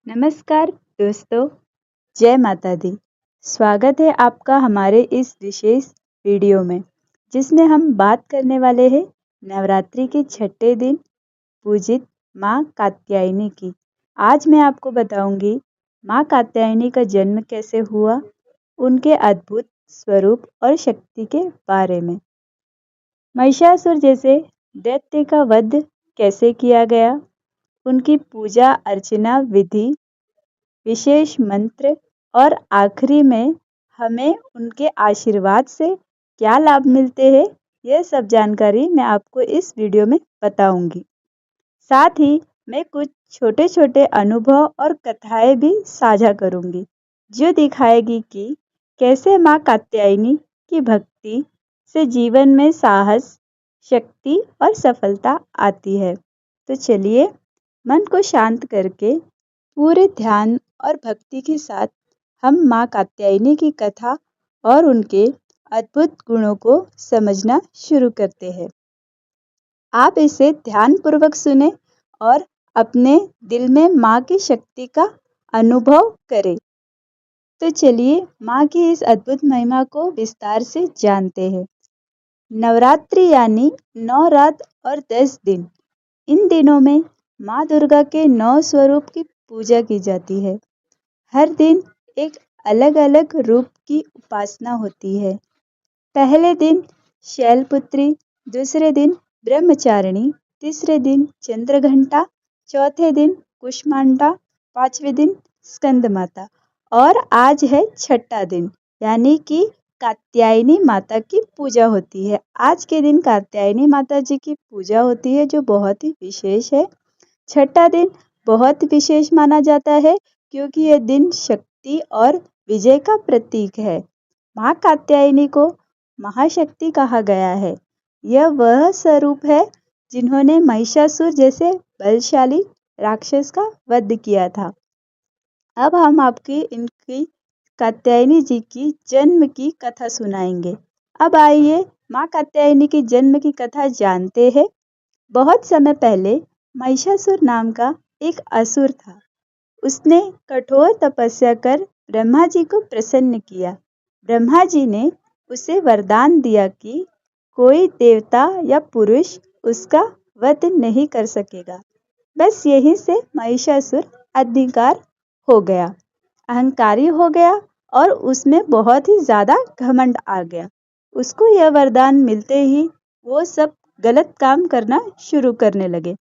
नमस्कार दोस्तों, जय माता दी। स्वागत है आपका हमारे इस विशेष वीडियो में, जिसमें हम बात करने वाले हैं नवरात्रि के छठे दिन पूजित माँ कात्यायनी की। आज मैं आपको बताऊंगी माँ कात्यायनी का जन्म कैसे हुआ, उनके अद्भुत स्वरूप और शक्ति के बारे में। महिषासुर जैसे दैत्य का वध कैसे किया गया, उनकी पूजा अर्चना विधि, विशेष मंत्र और आखिरी में हमें उनके आशीर्वाद से क्या लाभ मिलते हैं, यह सब जानकारी मैं आपको इस वीडियो में बताऊंगी। साथ ही मैं कुछ छोटे छोटे अनुभव और कथाएं भी साझा करूंगी, जो दिखाएगी कि कैसे माँ कात्यायनी की भक्ति से जीवन में साहस, शक्ति और सफलता आती है। तो चलिए, मन को शांत करके पूरे ध्यान और भक्ति के साथ हम माँ कात्यायनी की कथा और उनके अद्भुत गुणों को समझना शुरू करते हैं। आप इसे ध्यानपूर्वक सुने और अपने दिल में माँ की शक्ति का अनुभव करें। तो चलिए, माँ की इस अद्भुत महिमा को विस्तार से जानते हैं। नवरात्रि यानी 9 रात और 10 दिन। इन दिनों में माँ दुर्गा के 9 स्वरूप की पूजा की जाती है। हर दिन एक अलग अलग रूप की उपासना होती है। पहले दिन शैलपुत्री, दूसरे दिन ब्रह्मचारिणी, तीसरे दिन चंद्रघंटा, चौथे दिन कुष्मांडा, पांचवें दिन स्कंद माता और आज है छठा दिन, यानी कि कात्यायनी माता की पूजा होती है। आज के दिन कात्यायनी माता जी की पूजा होती है, जो बहुत ही विशेष है। छठा दिन बहुत विशेष माना जाता है, क्योंकि यह दिन शक्ति और विजय का प्रतीक है। माँ कात्यायनी को महाशक्ति कहा गया है। यह वह स्वरूप है जिन्होंने महिषासुर जैसे बलशाली राक्षस का वध किया था। अब हम आपकी इनकी कात्यायनी जी की जन्म की कथा सुनाएंगे। अब आइए माँ कात्यायनी की जन्म की कथा जानते हैं। बहुत समय पहले महिषासुर नाम का एक असुर था। उसने कठोर तपस्या कर ब्रह्मा जी को प्रसन्न किया। ब्रह्मा जी ने उसे वरदान दिया कि कोई देवता या पुरुष उसका वध नहीं कर सकेगा। बस यहीं से महिषासुर अधिकार हो गया, अहंकारी हो गया और उसमें बहुत ही ज्यादा घमंड आ गया। उसको यह वरदान मिलते ही वो सब गलत काम करना शुरू करने लगे।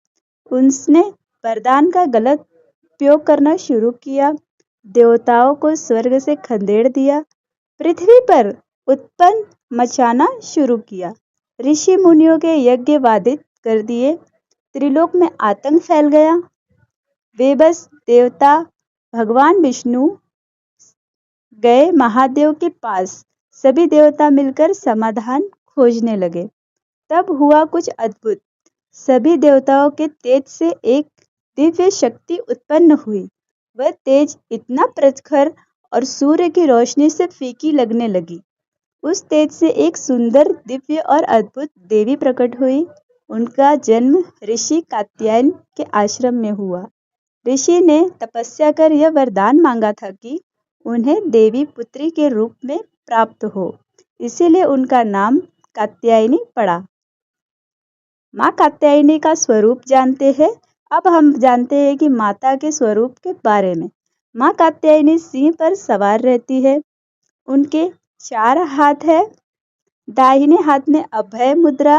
उसने वरदान का गलत उपयोग करना शुरू किया, देवताओं को स्वर्ग से खदेड़ दिया, पृथ्वी पर उत्पन्न मचाना शुरू किया, ऋषि मुनियों के यज्ञ बाधित कर दिए, त्रिलोक में आतंक फैल गया। बेबस देवता भगवान विष्णु गए महादेव के पास। सभी देवता मिलकर समाधान खोजने लगे। तब हुआ कुछ अद्भुत। सभी देवताओं के तेज से एक दिव्य शक्ति उत्पन्न हुई। वह तेज इतना प्रखर और सूर्य की रोशनी से फीकी लगने लगी। उस तेज से एक सुंदर, दिव्य और अद्भुत देवी प्रकट हुई। उनका जन्म ऋषि कात्यायन के आश्रम में हुआ। ऋषि ने तपस्या कर यह वरदान मांगा था कि उन्हें देवी पुत्री के रूप में प्राप्त हो, इसीलिए उनका नाम कात्यायनी पड़ा। माँ कात्यायनी का स्वरूप जानते हैं। अब हम जानते हैं कि माता के स्वरूप के बारे में। माँ कात्यायनी सिंह पर सवार रहती है। उनके 4 हाथ है। दाहिने हाथ में अभय मुद्रा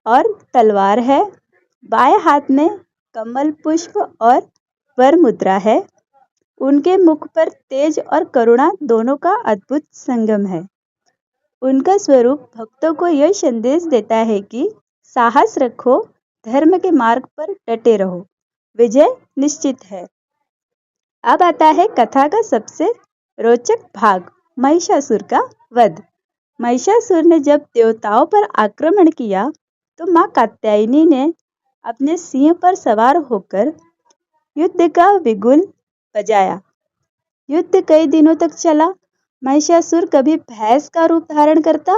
और तलवार है। बाएं हाथ में कमल पुष्प और वर मुद्रा है। उनके मुख पर तेज और करुणा दोनों का अद्भुत संगम है। उनका स्वरूप भक्तों को यह संदेश देता है कि साहस रखो, धर्म के मार्ग पर डटे रहो, विजय निश्चित है। अब आता है कथा का सबसे रोचक भाग, महिषासुर का वध। महिषासुर ने जब देवताओं पर आक्रमण किया तो माँ कात्यायनी ने अपने सिंह पर सवार होकर युद्ध का बिगुल बजाया। युद्ध कई दिनों तक चला। महिषासुर कभी भैंस का रूप धारण करता,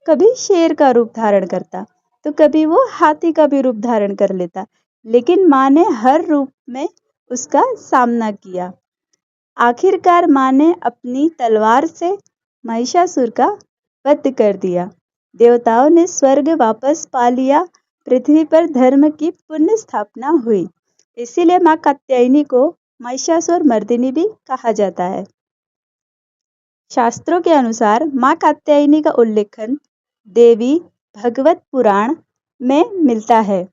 कभी शेर का रूप धारण करता, तो कभी वो हाथी का भी रूप धारण कर लेता। लेकिन माँ ने हर रूप में उसका सामना किया। आखिरकार माँ ने अपनी तलवार से महिषासुर का वध कर दिया। देवताओं ने स्वर्ग वापस पा लिया। पृथ्वी पर धर्म की पुनः स्थापना हुई। इसीलिए माँ कात्यायनी को महिषासुर मर्दिनी भी कहा जाता है। शास्त्रों के अनुसार माँ कात्यायनी का उल्लेखन देवी भगवत पुराण में मिलता है।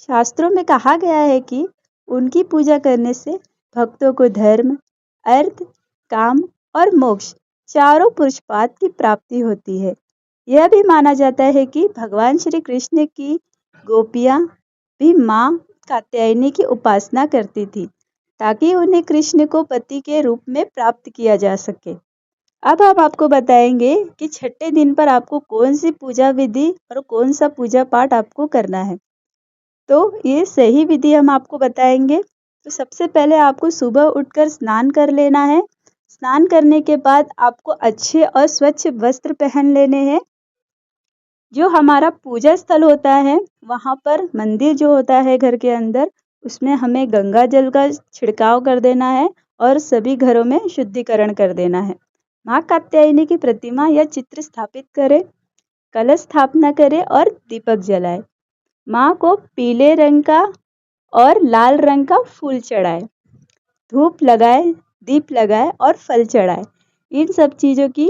शास्त्रों में कहा गया है कि उनकी पूजा करने से भक्तों को धर्म, अर्थ, काम और मोक्ष चारों पुरुषार्थ की प्राप्ति होती है। यह भी माना जाता है कि भगवान श्री कृष्ण की गोपियाँ भी माँ कात्यायनी की उपासना करती थी ताकि उन्हें कृष्ण को पति के रूप में प्राप्त किया जा सके। अब हम आपको बताएंगे कि छठे दिन पर आपको कौन सी पूजा विधि और कौन सा पूजा पाठ आपको करना है। तो ये सही विधि हम आपको बताएंगे। तो सबसे पहले आपको सुबह उठकर स्नान कर लेना है। स्नान करने के बाद आपको अच्छे और स्वच्छ वस्त्र पहन लेने हैं। जो हमारा पूजा स्थल होता है वहाँ पर मंदिर जो होता है घर के अंदर, उसमें हमें गंगा जल का छिड़काव कर देना है और सभी घरों में शुद्धिकरण कर देना है। माँ कात्यायनी की प्रतिमा या चित्र स्थापित करें, कलश स्थापना करें और दीपक जलाएं। माँ को पीले रंग का और लाल रंग का फूल चढ़ाए, धूप लगाए, दीप लगाए और फल चढ़ाए। इन सब चीज़ों की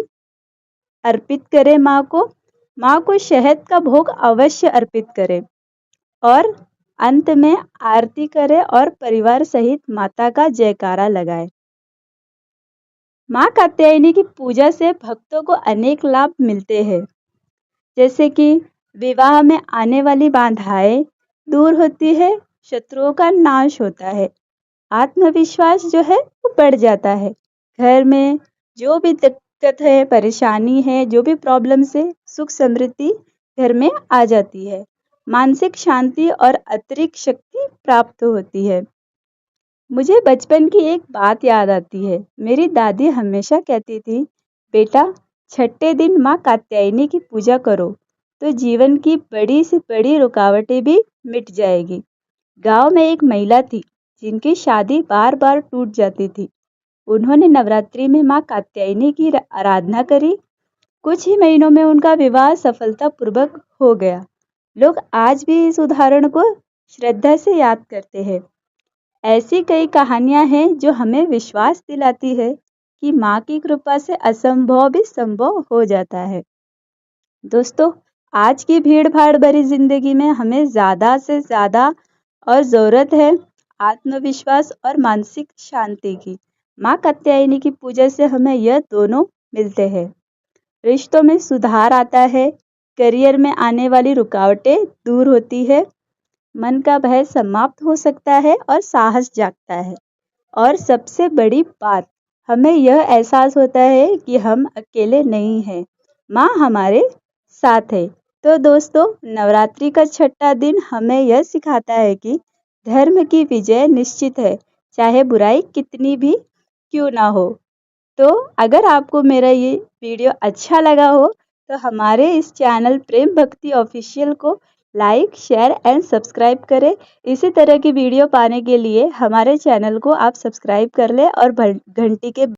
अर्पित करें माँ को। माँ को शहद का भोग अवश्य अर्पित करें और अंत में आरती करें और परिवार सहित माता का जयकारा लगाएं। माँ कात्यायनी की पूजा से भक्तों को अनेक लाभ मिलते हैं, जैसे कि विवाह में आने वाली बाधाएं दूर होती है, शत्रुओं का नाश होता है, आत्मविश्वास जो है वो बढ़ जाता है, घर में जो भी दिक्कत है, परेशानी है, जो भी प्रॉब्लम्स है, सुख समृद्धि घर में आ जाती है, मानसिक शांति और अतिरिक्त शक्ति प्राप्त होती है। मुझे बचपन की एक बात याद आती है। मेरी दादी हमेशा कहती थी, बेटा छठे दिन माँ कात्यायनी की पूजा करो तो जीवन की बड़ी से बड़ी रुकावटें भी मिट जाएगी। गांव में एक महिला थी जिनकी शादी बार बार टूट जाती थी। उन्होंने नवरात्रि में माँ कात्यायनी की आराधना करी। कुछ ही महीनों में उनका विवाह सफलतापूर्वक हो गया। लोग आज भी इस उदाहरण को श्रद्धा से याद करते हैं। ऐसी कई कहानियां हैं जो हमें विश्वास दिलाती है कि माँ की कृपा से असंभव भी संभव हो जाता है। दोस्तों, आज की भीड़ भाड़ भरी जिंदगी में हमें ज़्यादा से ज़्यादा और ज़रूरत है आत्मविश्वास और मानसिक शांति की। माँ कात्यायनी की पूजा से हमें यह दोनों मिलते हैं। रिश्तों में सुधार आता है, करियर में आने वाली रुकावटें दूर होती है, मन का भय समाप्त हो सकता है और साहस जागता है। और सबसे बड़ी बात, हमें यह एहसास होता है कि हम अकेले नहीं हैं, माँ हमारे साथ है। तो दोस्तों, नवरात्रि का छठा दिन हमें यह सिखाता है कि धर्म की विजय निश्चित है, चाहे बुराई कितनी भी क्यों ना हो। तो अगर आपको मेरा ये वीडियो अच्छा लगा हो तो हमारे इस चैनल प्रेम भक्ति ऑफिशियल को लाइक, शेयर एंड सब्सक्राइब करें। इसी तरह की वीडियो पाने के लिए हमारे चैनल को आप सब्सक्राइब कर लें और घंटी के